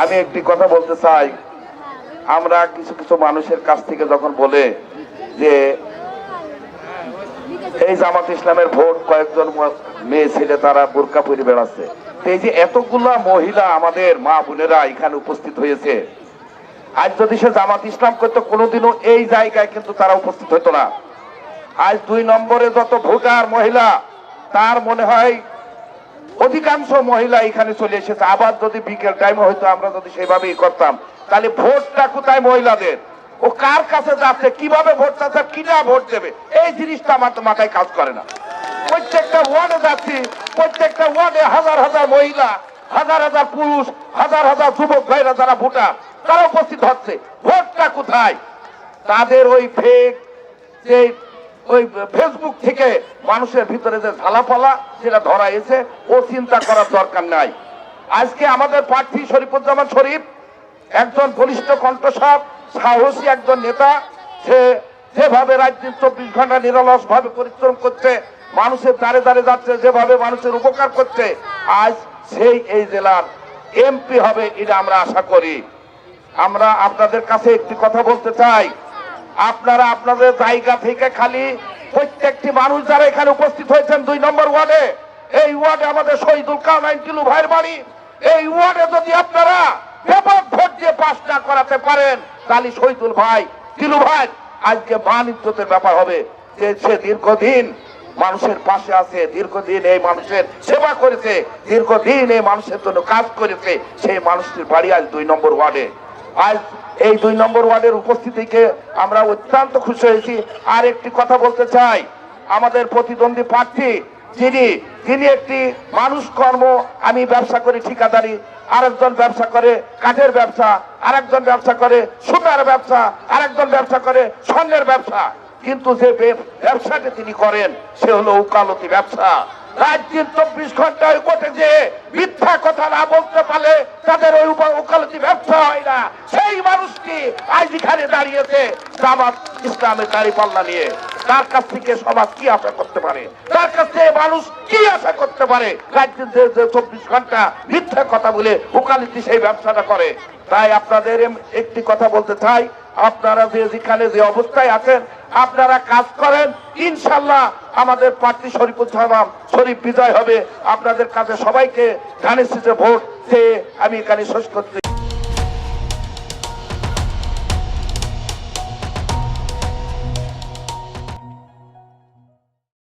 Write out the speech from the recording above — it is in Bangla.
আমি একটি কথা বলতে চাই, আমরা কিছু কিছু মানুষের কাছ থেকে যখন বলে যে এই জামাত ইসলামের ভোট কয়েকজন মেয়ে ছেলে তারা বোরকা পরে বেড়াচ্ছে, এই যে এতগুলা মহিলা আমাদের মা বোনেরা এখানে উপস্থিত হয়েছে, আজ যদি সে জামাত ইসলাম করতো কোনোদিনও এই জায়গায় কিন্তু তারা উপস্থিত হতো না। আজ 2 নম্বরে যত ভোটার মহিলা, তার মনে হয় অধিকাংশ মহিলা এখানে চলে এসেছে। আবার যদি বিকেল টাইম হয়তো আমরা যদি সেভাবেই করতাম, তাহলে ভোটটা কোথায় মহিলাদের, ও কার কাছে যাচ্ছে, কিভাবে ভোট চাচ্ছে, কিনা ভোট দেবে, এই জিনিসটা আমার তো মাথায় কাজ করে না। প্রত্যেকটা ওয়ার্ডে যাচ্ছি, প্রত্যেকটা ওয়ার্ডে হাজার হাজার মহিলা, হাজার হাজার পুরুষ, হাজার হাজার যুবক ভাইরা যারা ভোটার তারা উপস্থিত হচ্ছে, ভোটটা কোথায়? তাদের ওই ফেক যে ওই ফেসবুক থেকে মানুষের ভিতরে যে ঝালাপালা সেটা ধরা এসে ও চিন্তা করার দরকার নাই। আজকে আমাদের প্রার্থী শরীফুজ্জামান শরীফ একজন বলিষ্ঠ কণ্ঠস্বর, সাহসী একজন নেতা। সে যেভাবে রাজ্যে 24 ঘন্টা নিরলস ভাবে পরিশ্রম করছে, মানুষের দ্বারে দ্বারে যাচ্ছে, যেভাবে মানুষের উপকার করছে, আজ সেই এই জেলার এমপি হবে এটা আমরা আশা করি। আমরা আপনাদের কাছে একটি কথা বলতে চাই, আপনারা আপনাদের জায়গা থেকে খালি প্রত্যেকটি মানুষ যারা এখানে উপস্থিত হয়েছেন 2 নম্বর ওয়ার্ডে, এই ওয়ার্ডে আমাদের শহীদুল কাওনাইন টিলু ভাইয়ের বাড়ি, এই ওয়ার্ডে যদি আপনারা ব্যাপক ভোট দিয়ে পাস না করাতে পারেন, তাহলে শহীদুল ভাই টিলু ভাই আজকে মান ইজ্জতের ব্যাপার হবে যে সে দীর্ঘদিন মানুষের পাশে আছে, দীর্ঘদিন এই মানুষের সেবা করেছে, দীর্ঘদিন এই মানুষের জন্য কাজ করেছে, সেই মানুষটির বাড়ি আজ 2 নম্বর ওয়ার্ডে। আজ এই 2 নম্বর ওয়ার্ডের উপস্থিতিকে আমরা অত্যন্ত খুশি হয়েছি। আর একটি কথা বলতে চাই, আমাদের প্রতিদ্বন্দ্বী প্রার্থী যিনি একটি মানুষ কর্ম, আমি ব্যবসা করি ঠিকাদারি, আরেকজন ব্যবসা করে কাঠের ব্যবসা, আরেকজন ব্যবসা করে সুতার ব্যবসা, আরেকজন ব্যবসা করে স্বর্ণের ব্যবসা, কিন্তু যে ব্যবসাটা তিনি করেন সে হলো ওকালতি ব্যবসা। রাজ্যের 24 ঘন্টায় কোর্টে যে মিথ্যা কথা না বলতে পারলে তাদের ওই ওকালতি ব্যবসা হয় না। সেই মানুষটি আজ এখানে দাঁড়িয়েছে জামাত ইসলামের দাঁড়িপাল্লা নিয়ে। তার কাছ থেকে সমাজ কি আশা করতে পারে, তার কাছ থেকে মানুষ কি আশা করতে পারে? রাজ্যের যে 24 ঘন্টা মিথ্যা কথা বলে ওকালতি সেই ব্যবসাটা করে। তাই আপনাদের একটি কথা বলতে চাই, আপনারা যেখানে যে অবস্থায় আছেন আপনারা কাজ করেন, ইনশাল্লাহ আমাদের প্রার্থী শরীফুজ্জামান শরীফ বিজয় হবে। আপনাদের কাছে সবাইকে ধানের শীষে ভোট দিয়ে আমি এখানে শেষ করছি।